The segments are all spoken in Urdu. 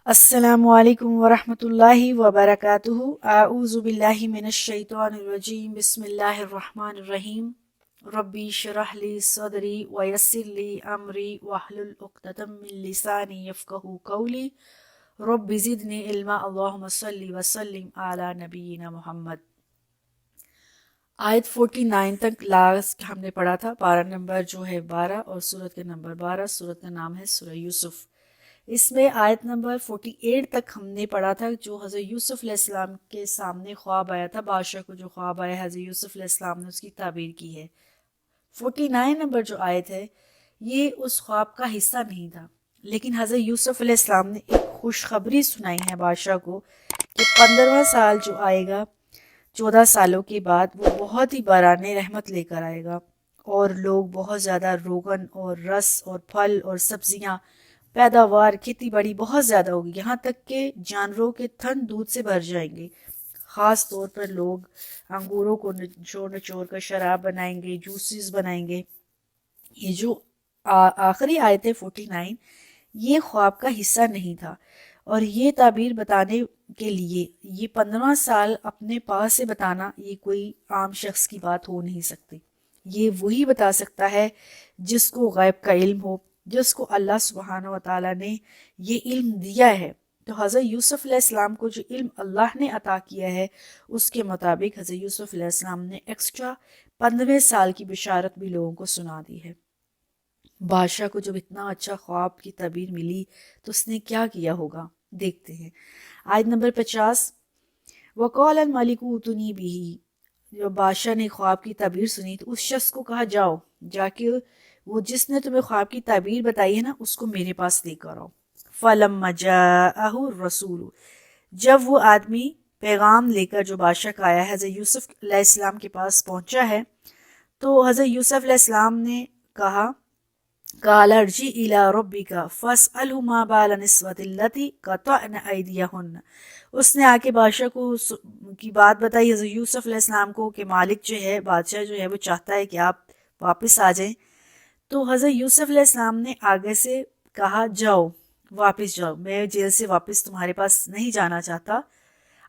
السلام علیکم ورحمۃ اللہ وبرکاتہ۔ اعوذ باللہ من الشیطان الرجیم، بسم اللہ الرحمن الرحیم۔ ربی اشرح لی صدری ویسر لی امری واحلل عقدۃ من لسانی یفقہوا قولی۔ رب زدنی علما، اللہم صلی وسلم علی نبینا محمد۔ آیت 49 تک لاسٹ ہم نے پڑھا تھا، پارہ نمبر جو ہے 12 اور سورت کے نمبر 12۔ سورت کا نام ہے سورہ یوسف۔ اس میں آیت نمبر 48 تک ہم نے پڑھا تھا جو حضرت یوسف علیہ السلام کے سامنے خواب آیا تھا، بادشاہ کو جو خواب آیا حضرت یوسف علیہ السلام نے اس کی تعبیر کی ہے۔ 49 نمبر جو آیت ہے یہ اس خواب کا حصہ نہیں تھا، لیکن حضرت یوسف علیہ السلام نے ایک خوشخبری سنائی ہے بادشاہ کو کہ 15واں سال جو آئے گا 14 سالوں کے بعد وہ بہت ہی باران رحمت لے کر آئے گا، اور لوگ بہت زیادہ روغن اور رس اور پھل اور سبزیاں پیداوار کھیتی باڑی بہت زیادہ ہوگی، یہاں تک کہ جانوروں کے تھن دودھ سے بھر جائیں گے۔ خاص طور پر لوگ انگوروں کو نچوڑ نچوڑ کر شراب بنائیں گے، جوسز بنائیں گے۔ یہ جو آخری آیت ہے 49 یہ خواب کا حصہ نہیں تھا، اور یہ تعبیر بتانے کے لیے یہ 15واں سال اپنے پاس سے بتانا یہ کوئی عام شخص کی بات ہو نہیں سکتی۔ یہ وہی بتا سکتا ہے جس کو غیب کا علم ہو، جس کو اللہ سبحانہ و تعالیٰ نے یہ علم دیا ہے۔ تو حضرت یوسف علیہ السلام کو جو علم اللہ نے عطا کیا ہے اس کے مطابق حضرت یوسف علیہ السلام نے ایکسٹرا 15ویں سال کی بشارت بھی لوگوں کو سنا دی ہے۔ بادشاہ کو جب اتنا اچھا خواب کی تعبیر ملی تو اس نے کیا کیا ہوگا، دیکھتے ہیں۔ آیت نمبر 50، وَقَالَ الْمَلِكُ ائْتُونِي بِهِ۔ جب بادشاہ نے خواب کی تعبیر سنی تو اس شخص کو کہا جاؤ جا کے وہ جس نے تمہیں خواب کی تعبیر بتائی ہے نا اس کو میرے پاس لے کر آؤ۔ فَلَمَّا جَاءَهُ الرَّسُولُ، جب وہ آدمی پیغام لے کر جو بادشاہ کا آیا ہے حضرت یوسف علیہ السلام کے پاس پہنچا ہے تو حضرت یوسف علیہ السلام نے کہا قَالَ ارْجِعْ إِلَىٰ رَبِّكَ فَاسْأَلْهُ مَا بَالَ النِّسْوَةِ اللَّاتِي قَطَعْنَ أَيْدِيَهُنَّ۔ اس نے آ کے بادشاہ کو کی بات بتائی حضرت یوسف علیہ السلام کو کہ مالک جو ہے، بادشاہ جو ہے وہ چاہتا ہے کہ آپ واپس آ جائیں۔ تو حضرت یوسف علیہ السلام نے آگے سے کہا جاؤ واپس جاؤ، میں جیل سے واپس تمہارے پاس نہیں جانا چاہتا،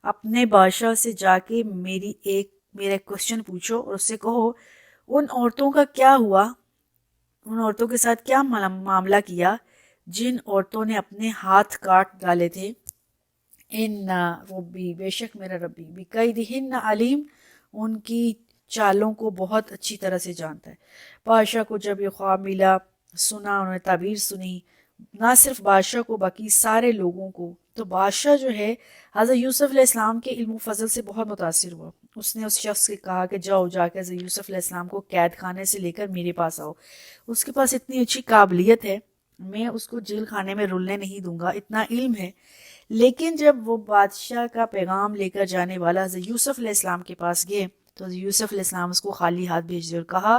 اپنے بادشاہ سے جا کے میرا کوشچن پوچھو اور اس سے کہو ان عورتوں کا کیا ہوا، ان عورتوں کے ساتھ کیا معاملہ کیا جن عورتوں نے اپنے ہاتھ کاٹ ڈالے تھے۔ ان ربی، بے شک میرا ربی، بکیدہن علیم، ان کی چالوں کو بہت اچھی طرح سے جانتا ہے۔ بادشاہ کو جب یہ خواب ملا، سنا، انہوں نے تعبیر سنی، نہ صرف بادشاہ کو بلکہ سارے لوگوں کو، تو بادشاہ جو ہے حضرت یوسف علیہ السلام کے علم و فضل سے بہت متاثر ہوا۔ اس نے اس شخص سے کہا کہ جاؤ جا کے حضرت یوسف علیہ السلام کو قید خانے سے لے کر میرے پاس آؤ، اس کے پاس اتنی اچھی قابلیت ہے، میں اس کو جیل خانے میں رلنے نہیں دوں گا، اتنا علم ہے۔ لیکن جب وہ بادشاہ کا پیغام لے کر جانے والا حضرت یوسف علیہ السلام کے پاس گئے تو حضرت یوسف علیہ السلام اس کو خالی ہاتھ بھیج دیا اور کہا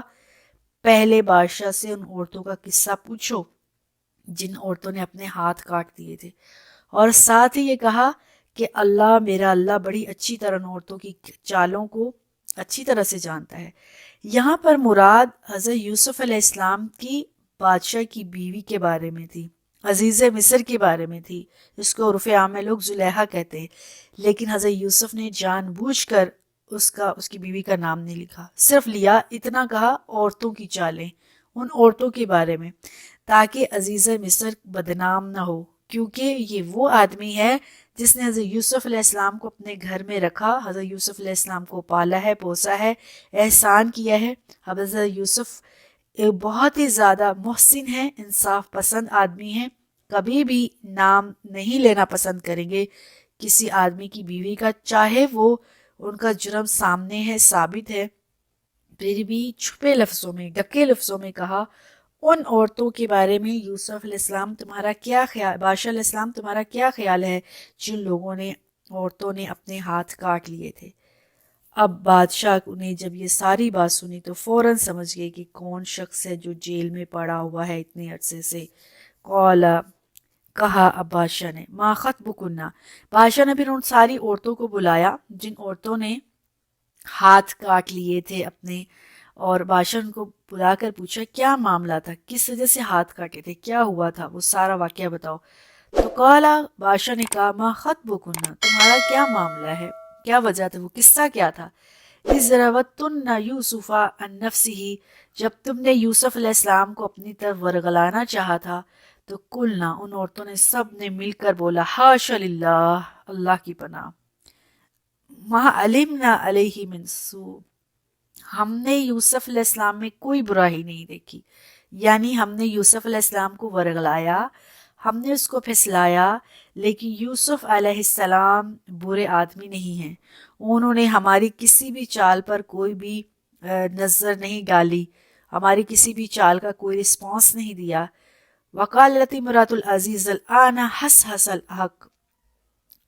پہلے بادشاہ سے ان عورتوں کا قصہ پوچھو جن عورتوں نے اپنے ہاتھ کاٹ دیے تھے، اور ساتھ ہی یہ کہا کہ اللہ، میرا اللہ بڑی اچھی طرح ان عورتوں کی چالوں کو اچھی طرح سے جانتا ہے۔ یہاں پر مراد حضرت یوسف علیہ السلام کی بادشاہ کی بیوی کے بارے میں تھی، عزیز مصر کے بارے میں تھی، جس کو عرف عام میں لوگ زلیخا کہتے ہیں، لیکن حضرت یوسف نے جان بوجھ کر اس کی بیوی کا نام نہیں لکھا، صرف لیا اتنا کہا عورتوں کی چالیں، ان عورتوں کے بارے میں، تاکہ عزیز مصر بدنام نہ ہو، کیونکہ یہ وہ آدمی ہے جس نے حضرت یوسف علیہ السلام کو اپنے گھر میں رکھا، حضرت یوسف علیہ السلام کو پالا ہے، پوسا ہے، احسان کیا ہے۔ حضرت یوسف بہت ہی زیادہ محسن ہیں، انصاف پسند آدمی ہیں، کبھی بھی نام نہیں لینا پسند کریں گے کسی آدمی کی بیوی کا، چاہے وہ ان کا جرم سامنے ہے، ثابت ہے، پھر بھی چھپے لفظوں میں، ڈکے لفظوں میں کہا ان عورتوں کے بارے میں یوسف علیہ السلام تمہارا کیا خیال، بادشاہ علیہ السلام تمہارا کیا خیال ہے جن لوگوں نے، عورتوں نے اپنے ہاتھ کاٹ لیے تھے۔ اب بادشاہ نے جب یہ ساری بات سنی تو فوراً سمجھ گئے کہ کون شخص ہے جو جیل میں پڑا ہوا ہے اتنے عرصے سے۔ قال، کہا اب بادشاہ نے، ما خطبکن، بادشاہ نے پھر ان ساری عورتوں کو بلایا جن عورتوں نے ہاتھ کاٹ لیے تھے اپنے، اور بادشاہ ان کو بلا کر پوچھا کیا معاملہ تھا، کس وجہ سے ہاتھ کاٹے تھے، کیا ہوا تھا، وہ سارا واقعہ بتاؤ۔ تو قالا بادشاہ نے کہا ما خطبکن، تمہارا کیا معاملہ ہے، کیا وجہ تھی، وہ قصہ کیا تھا؟ اذ راوتن یوسف عن نفسہ، جب تم نے یوسف علیہ السلام کو اپنی طرف ورگلانا چاہا تھا، تو قلنا، ان عورتوں نے سب نے مل کر بولا، حاشا للہ، اللہ کی پناہ، ما علمنا علیہ من سوء، ہم نے یوسف علیہ السلام میں کوئی برائی نہیں دیکھی، یعنی ہم نے یوسف علیہ السلام کو ورگلایا، ہم نے اس کو پھسلایا، لیکن یوسف علیہ السلام برے آدمی نہیں ہیں، انہوں نے ہماری کسی بھی چال پر کوئی بھی نظر نہیں ڈالی، ہماری کسی بھی چال کا کوئی رسپانس نہیں دیا۔ وقالت امرأۃ العزیز الآن حس حس الحق،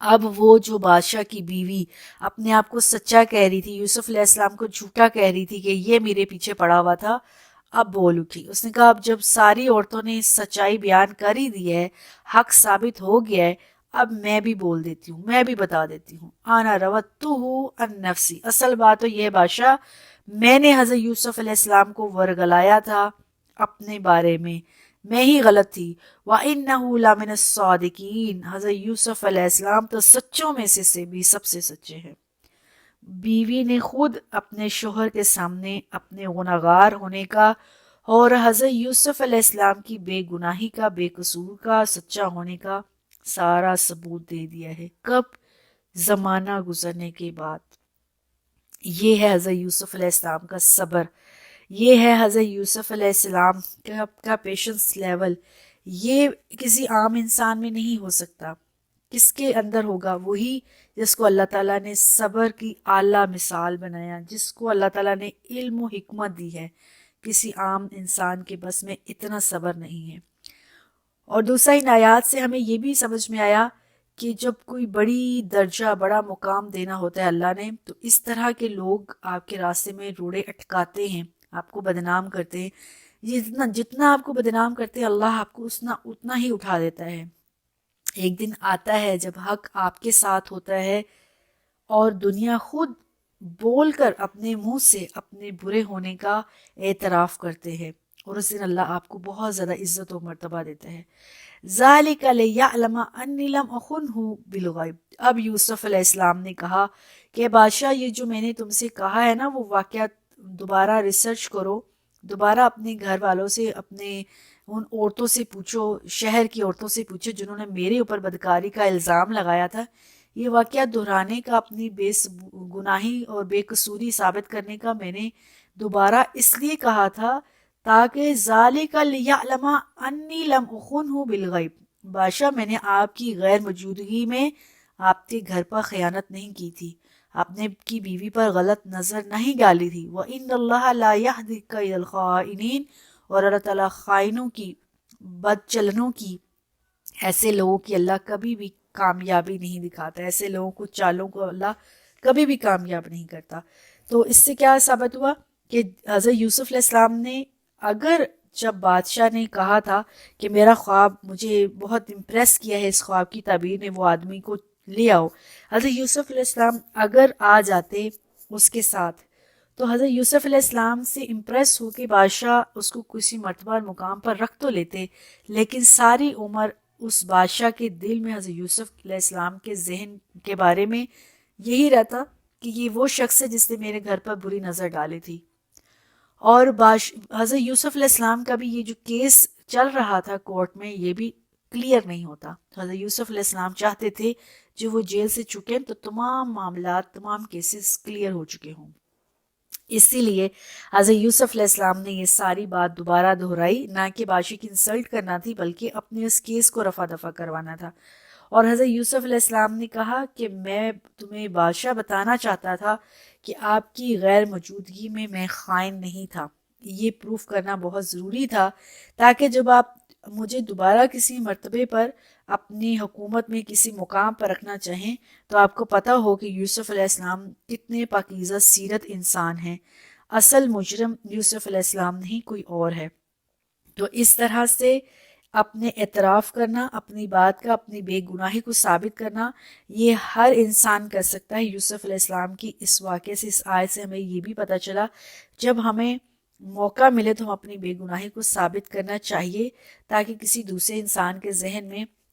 اب وہ جو بادشاہ کی بیوی اپنے آپ کو سچا کہہ رہی تھی، یوسف علیہ السلام کو جھوٹا کہہ رہی تھی کہ یہ میرے پیچھے پڑا ہوا تھا، اب بول اٹھی، اس نے کہا اب جب ساری عورتوں نے سچائی بیان کر ہی دی ہے، حق ثابت ہو گیا ہے، اب میں بھی بول دیتی ہوں، میں بھی بتا دیتی ہوں، آنا روتہ عن نفسی، اصل بات تو یہ بادشاہ، میں نے حضرت یوسف علیہ السلام کو ورگلایا تھا اپنے بارے میں ہی غلط تھی، وَإِنَّهُ لَمِنَ الصَّادِقِينَ، حضرت یوسف علیہ السلام تو سچوں میں سے بھی سب سے سچے ہیں۔ بیوی نے خود اپنے شوہر کے سامنے اپنے گناہگار ہونے کا اور حضرت یوسف علیہ السلام کی بے گناہی کا، بے قصور کا، سچا ہونے کا سارا ثبوت دے دیا ہے۔ کب؟ زمانہ گزرنے کے بعد۔ یہ ہے حضرت یوسف علیہ السلام کا صبر، یہ ہے حضرت یوسف علیہ السلام کا پیشنس لیول، یہ کسی عام انسان میں نہیں ہو سکتا۔ کس کے اندر ہوگا؟ وہی جس کو اللہ تعالیٰ نے صبر کی اعلیٰ مثال بنایا، جس کو اللہ تعالیٰ نے علم و حکمت دی ہے، کسی عام انسان کے بس میں اتنا صبر نہیں ہے۔ اور دوسرا ان آیات سے ہمیں یہ بھی سمجھ میں آیا کہ جب کوئی بڑی درجہ، بڑا مقام دینا ہوتا ہے اللہ نے، تو اس طرح کے لوگ آپ کے راستے میں روڑے اٹکاتے ہیں، آپ کو بدنام کرتے ہیں، جتنا آپ کو بدنام کرتے ہیں اللہ آپ کو اتنا ہی اٹھا دیتا ہے۔ ایک دن آتا ہے جب حق آپ کے ساتھ ہوتا ہے اور دنیا خود بول کر اپنے منہ سے اپنے برے ہونے کا اعتراف کرتے ہیں، اور اس دن اللہ آپ کو بہت زیادہ عزت و مرتبہ دیتا ہے۔ ذَلِكَ لِيَعْلَمَ أَنِّي لَمْ أَخُنْهُ بِالْغَيْبِ، اب یوسف علیہ السلام نے کہا کہ بادشاہ یہ جو میں نے تم سے کہا ہے نا وہ واقعات دوبارہ ریسرچ کرو، دوبارہ اپنے گھر والوں سے، اپنے ان عورتوں سے پوچھو، شہر کی عورتوں سے پوچھو جنہوں نے میرے اوپر بدکاری کا الزام لگایا تھا، یہ واقعات دہرانے کا، اپنی گناہی اور بے قصوری ثابت کرنے کا میں نے دوبارہ اس لیے کہا تھا تاکہ ذالک لیعلم انی لم اخنہ بالغیب، بادشاہ میں نے آپ کی غیر موجودگی میں آپ کے گھر پر خیانت نہیں کی تھی، آپ نے کی بیوی پر غلط نظر نہیں ڈالی تھی، وَإِنَّ اللَّهَ لَا يَهْدِي كَيْدَ الْخَائِنِينَ، اور اللہ تعالیٰ خائنوں کی، بد چلنوں کی، ایسے لوگوں کی اللہ کبھی بھی کامیابی نہیں دکھاتا، ایسے لوگوں کو، چالوں کو اللہ کبھی بھی کامیاب نہیں کرتا۔ تو اس سے کیا ثابت ہوا کہ حضرت یوسف علیہ السلام نے، اگر جب بادشاہ نے کہا تھا کہ میرا خواب مجھے بہت امپریس کیا ہے، اس خواب کی تعبیر نے، وہ آدمی کو لے آؤ، حضرت یوسف علیہ السلام اگر آ جاتے اس کے ساتھ، تو حضرت یوسف علیہ السلام سے امپریس ہو کے بادشاہ اس کو کسی مرتبہ مقام پر رکھ تو لیتے، لیکن ساری عمر اس بادشاہ کے دل میں حضرت یوسف علیہ السلام کے ذہن کے بارے میں یہی رہتا کہ یہ وہ شخص ہے جس نے میرے گھر پر بری نظر ڈالی تھی۔ اور حضرت یوسف علیہ السلام کا بھی یہ جو کیس چل رہا تھا کورٹ میں، یہ بھی کلیئر نہیں ہوتا۔ حضرت یوسف علیہ السلام چاہتے تھے جو وہ جیل سے چکے تو تمام معاملات، تمام کیسز کلیئر ہو چکے ہوں، اسی لیے حضرت یوسف علیہ السلام نے یہ ساری بات دوبارہ دہرائی، نہ کہ بادشاہ کی انسلٹ کرنا تھی بلکہ اپنے اس کیس کو رفع دفع کروانا تھا۔ اور حضرت یوسف علیہ السلام نے کہا کہ میں تمہیں بادشاہ بتانا چاہتا تھا کہ آپ کی غیر موجودگی میں خائن نہیں تھا، یہ پروف کرنا بہت ضروری تھا تاکہ جب آپ مجھے دوبارہ کسی مرتبے پر اپنی حکومت میں کسی مقام پر رکھنا چاہیں تو آپ کو پتہ ہو کہ یوسف علیہ السلام کتنے پاکیزہ سیرت انسان ہیں، اصل مجرم یوسف علیہ السلام نہیں کوئی اور ہے۔ تو اس طرح سے اپنے اعتراف کرنا، اپنی بات کا، اپنی بے گناہی کو ثابت کرنا، یہ ہر انسان کر سکتا ہے۔ یوسف علیہ السلام کی اس واقعے سے، اس آیت سے ہمیں یہ بھی پتہ چلا جب ہمیں موقع ملے تو ہم اپنی بے گناہی کو ثابت کرنا چاہیے تاکہ کسی دوسرے انسان کے ذہن میں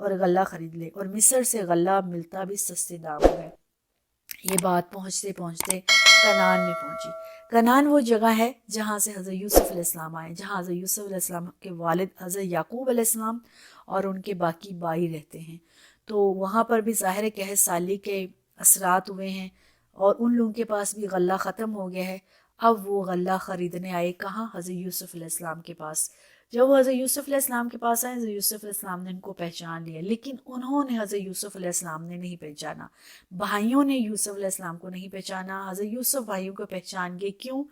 اور غلہ خرید لے، اور مصر سے غلہ ملتا بھی سستے داموں ہے۔ یہ بات پہنچتے پہنچتے کنعان میں پہنچی۔ کنعان وہ جگہ ہے جہاں سے حضرت یوسف علیہ السلام آئے، جہاں حضرت یوسف علیہ السلام کے والد حضرت یعقوب علیہ السلام اور ان کے باقی بھائی رہتے ہیں۔ تو وہاں پر بھی ظاہر کہ سالی کے اثرات ہوئے ہیں، اور ان لوگوں کے پاس بھی غلہ ختم ہو گیا ہے۔ اب وہ غلہ خریدنے آئے کہاں؟ حضرت یوسف علیہ السلام کے پاس۔ جب وہ حضرت یوسف علیہ السلام کے پاس آئے، حضرت یوسف علیہ السلام نے ان کو پہچان لیا، لیکن انہوں نے حضرت یوسف علیہ السلام نے نہیں پہچانا، بھائیوں نے یوسف علیہ السلام کو نہیں پہچانا۔ حضرت یوسف بھائیوں کو پہچان گئے، کیوں؟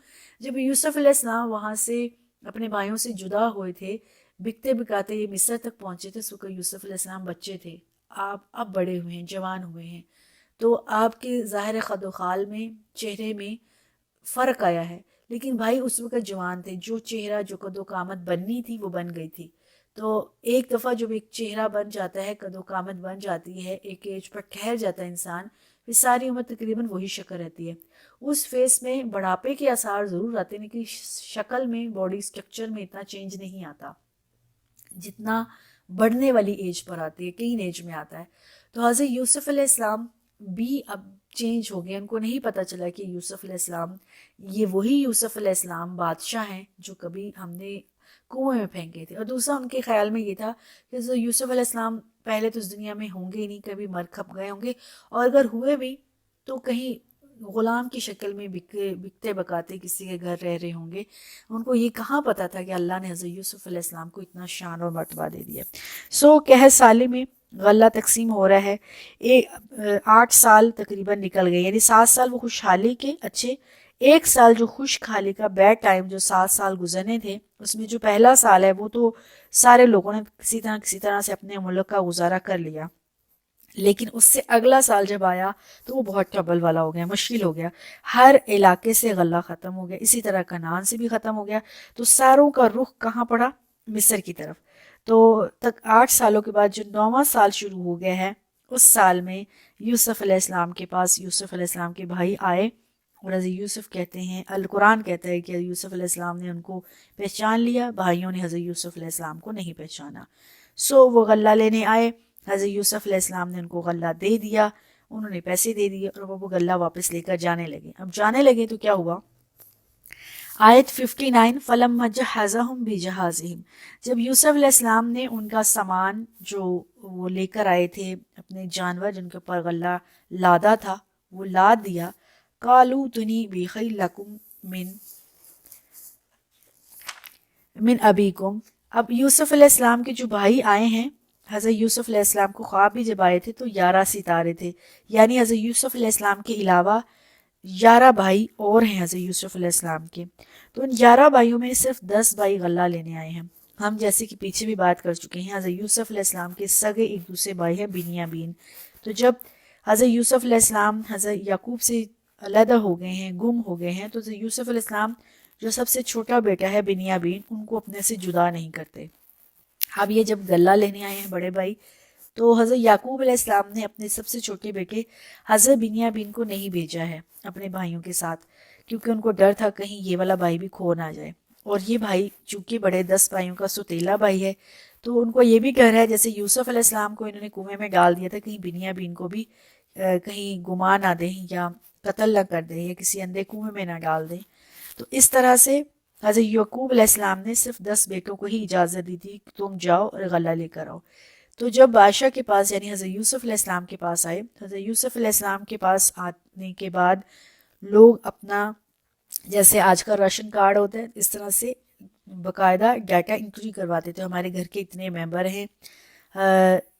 جب یوسف علیہ السلام وہاں سے اپنے بھائیوں سے جدا ہوئے تھے، بکتے بکاتے یہ مصر تک پہنچے تھے، اس وقت یوسف علیہ السلام بچے تھے، آپ اب بڑے ہوئے ہیں، جوان ہوئے ہیں، تو آپ کے ظاہر خد و خال میں، چہرے میں فرق آیا ہے، لیکن بھائی اس وقت جوان تھے، جو چہرہ جو قد و قامت بننی تھی وہ بن گئی تھی۔ تو ایک دفعہ جب ایک چہرہ بن جاتا ہے، قد و قامت بن جاتی ہے، ایک ایج پر ٹھہر جاتا ہے انسان، پھر ساری عمر تقریباً وہی شکل رہتی ہے۔ اس فیس میں بڑھاپے کے آثار ضرور آتے ہیں، لیکن شکل میں، باڈی سٹرکچر میں اتنا چینج نہیں آتا جتنا بڑھنے والی ایج پر آتی ہے، کئی ایج میں آتا ہے۔ تو حضرت یوسف علیہ السلام بھی اب چینج ہو گئے، ان کو نہیں پتہ چلا کہ یوسف علیہ السلام یہ وہی یوسف علیہ السلام بادشاہ ہیں جو کبھی ہم نے کنویں میں پھینکے تھے۔ اور دوسرا ان کے خیال میں یہ تھا کہ یوسف علیہ السلام پہلے تو اس دنیا میں ہوں گے ہی نہیں، کبھی مر کھپ گئے ہوں گے، اور اگر ہوئے بھی تو کہیں غلام کی شکل میں بکتے بکاتے کسی کے گھر رہ رہے ہوں گے۔ ان کو یہ کہاں پتہ تھا کہ اللہ نے حضرت یوسف علیہ السلام کو اتنا شان اور مرتبہ دے دیا۔ کہہ سالے میں غلہ تقسیم ہو رہا ہے، 8 سال تقریباً نکل گئے، یعنی 7 سال وہ خوشحالی کے اچھے، 1 سال جو خوشحالی کا بیڈ ٹائم، جو 7 سال گزرنے تھے، اس میں جو پہلا سال ہے وہ تو سارے لوگوں نے کسی طرح سے اپنے ملک کا گزارا کر لیا، لیکن اس سے اگلا سال جب آیا تو وہ بہت ٹربل والا ہو گیا، مشکل ہو گیا، ہر علاقے سے غلہ ختم ہو گیا، اسی طرح کنعان سے بھی ختم ہو گیا، تو ساروں کا رخ کہاں پڑا؟ مصر کی طرف۔ تو 8 سالوں کے بعد جو 9واں سال شروع ہو گیا ہے، اس سال میں یوسف علیہ السلام کے پاس یوسف علیہ السلام کے بھائی آئے، اور حضرت یوسف کہتے ہیں، القرآن کہتا ہے کہ یوسف علیہ السلام نے ان کو پہچان لیا، بھائیوں نے حضرت یوسف علیہ السلام کو نہیں پہچانا۔ وہ غلہ لینے آئے، حضرت یوسف علیہ السلام نے ان کو غلہ دے دیا، انہوں نے پیسے دے دیے، اور وہ غلہ واپس لے کر جانے لگے۔ اب جانے لگے تو کیا ہوا؟ آیت 59، فَلَمَّا جَهَّزَهُمْ بِجَهَازِهِمْ، جب یوسف علیہ السلام نے ان کا سامان جو وہ لے کر آئے تھے، اپنے جانور جن کے اوپر غلہ لادا تھا وہ لاد دیا، قَالُوا ائْتُونِي بِأَخٍ لَكُم من أَبِيكُم، اب یوسف علیہ السلام کے جو بھائی آئے ہیں، حضرت یوسف علیہ السلام کو خواب بھی جب آئے تھے تو 11 ستارے تھے، یعنی حضرت یوسف علیہ السلام کے علاوہ 11 بھائی اور ہیں حضرت یوسف علیہ السلام کے، تو ان 11 بھائیوں میں صرف 10 بھائی غلہ لینے آئے ہیں۔ ہم جیسے کہ پیچھے بھی بات کر چکے ہیں، حضرت یوسف علیہ السلام کے سگے ایک دوسرے بھائی ہیں بنیامین، تو جب حضرت یوسف علیہ السلام حضرت یعقوب سے علیحدہ ہو گئے ہیں، گم ہو گئے ہیں، تو حضرت یوسف علیہ السلام جو سب سے چھوٹا بیٹا ہے بنیامین، ان کو اپنے سے جدا نہیں کرتے۔ اب یہ جب غلہ لینے آئے ہیں بڑے بھائی، تو حضرت یعقوب علیہ السلام نے اپنے سب سے چھوٹے بیٹے حضرت بنیامین کو نہیں بھیجا ہے اپنے بھائیوں کے ساتھ، کیونکہ ان کو ڈر تھا کہیں یہ والا بھائی بھی کھو نہ جائے، اور یہ بھائی چونکہ بڑے 10 بھائیوں کا ستیلا بھائی ہے، تو ان کو یہ بھی ڈر ہے جیسے یوسف علیہ السلام کو انہوں نے کنویں میں ڈال دیا تھا، کہیں بنیامین کو بھی کہیں گما نہ دیں یا قتل نہ کر دیں یا کسی اندھے کنویں میں نہ ڈال دیں۔ تو اس طرح سے حضرت یعقوب علیہ السلام نے صرف 10 بیٹوں کو ہی اجازت دی تھی کہ تم جاؤ اور غلہ لے کر آؤ۔ تو جب بادشاہ کے پاس یعنی حضرت یوسف علیہ السلام کے پاس آئے، حضرت یوسف علیہ السلام کے پاس آنے کے بعد لوگ اپنا جیسے آج کا راشن کارڈ ہوتا ہے اس طرح سے باقاعدہ ڈیٹا انٹری کرواتے تھے، ہمارے گھر کے اتنے ممبر ہیں،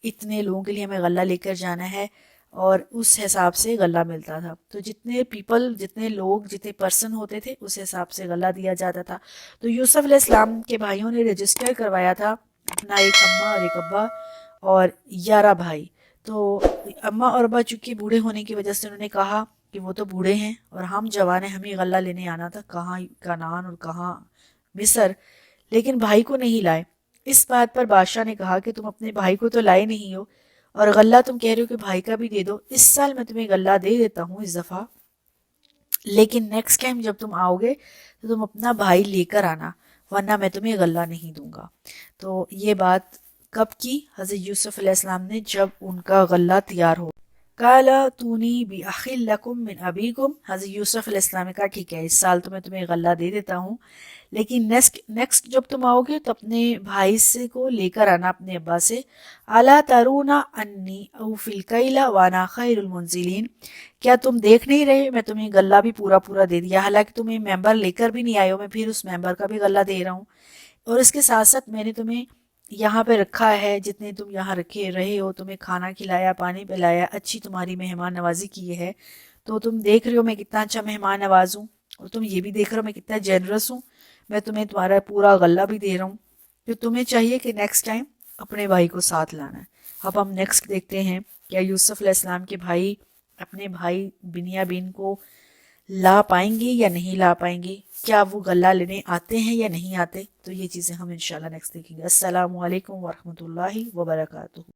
اتنے لوگوں کے لیے ہمیں غلہ لے کر جانا ہے، اور اس حساب سے غلہ ملتا تھا۔ تو جتنے لوگ جتنے پرسن ہوتے تھے اس حساب سے غلہ دیا جاتا تھا۔ تو یوسف علیہ السلام کے بھائیوں نے رجسٹر کروایا تھا اپنا ایک اماں اور ایک ابا اور 11 بھائی۔ تو اماں اور ابا چونکہ بوڑھے ہونے کی وجہ سے انہوں نے کہا کہ وہ تو بوڑھے ہیں اور ہم جوان ہیں، ہمیں غلہ لینے آنا تھا، کہاں کنعان اور کہاں مصر، لیکن بھائی کو نہیں لائے۔ اس بات پر بادشاہ نے کہا کہ تم اپنے بھائی کو تو لائے نہیں ہو، اور غلہ تم کہہ رہے ہو کہ بھائی کا بھی دے دو، اس سال میں تمہیں غلہ دے دیتا ہوں اس دفعہ، لیکن نیکسٹ ٹائم جب تم آؤ گے تو تم اپنا بھائی لے کر آنا، ورنہ میں تمہیں غلہ نہیں دوں گا۔ تو یہ بات کب کی؟ حضرت یوسف علیہ السلام نے جب ان کا غلہ تیار ہو. قَالَ تُونِي بِأَخٍ لَكُم مِّنْ أَبِيكُمْ. حضرت یوسف علیہ السلام نے کہا ٹھیک ہے اس سال تو میں تمہیں غلہ دے دیتا ہوں، لیکن نیکسٹ جب تم آؤ گے تو اپنے بھائی سے کو لے کر آنا، اپنے ابا سے. أَلَا تَرُونَ أَنِّي أَوْفِي الْكَيْلَ وَأَنَا خَيْرُ الْمُنزِلِينَ. کیا تم دیکھ نہیں رہے میں تمہیں غلہ بھی پورا پورا دے دیا، حالانکہ تمہیں ممبر لے کر بھی نہیں آئے ہو، میں پھر اس ممبر کا بھی غلہ دے رہا ہوں، اور اس کے ساتھ ساتھ میں نے تمہیں یہاں پہ رکھا ہے، جتنے تم یہاں رکھے رہے ہو، تمہیں کھانا کھلایا، پانی پلایا، اچھی تمہاری مہمان نوازی کی ہے. تو تم دیکھ رہے ہو میں کتنا اچھا مہمان نواز ہوں، اور تم یہ بھی دیکھ رہے ہو میں کتنا جنرس ہوں، میں تمہیں تمہارا پورا غلہ بھی دے رہا ہوں. تو تمہیں چاہیے کہ نیکسٹ ٹائم اپنے بھائی کو ساتھ لانا ہے. اب ہم نیکسٹ دیکھتے ہیں کیا یوسف علیہ السلام کے بھائی اپنے بھائی بنیامین کو لا پائیں گے یا نہیں لا پائیں گے، کیا وہ غلہ لینے آتے ہیں یا نہیں آتے. تو یہ چیزیں ہم انشاءاللہ نیکسٹ دیکھیں گے. السلام علیکم ورحمۃ اللہ وبرکاتہ.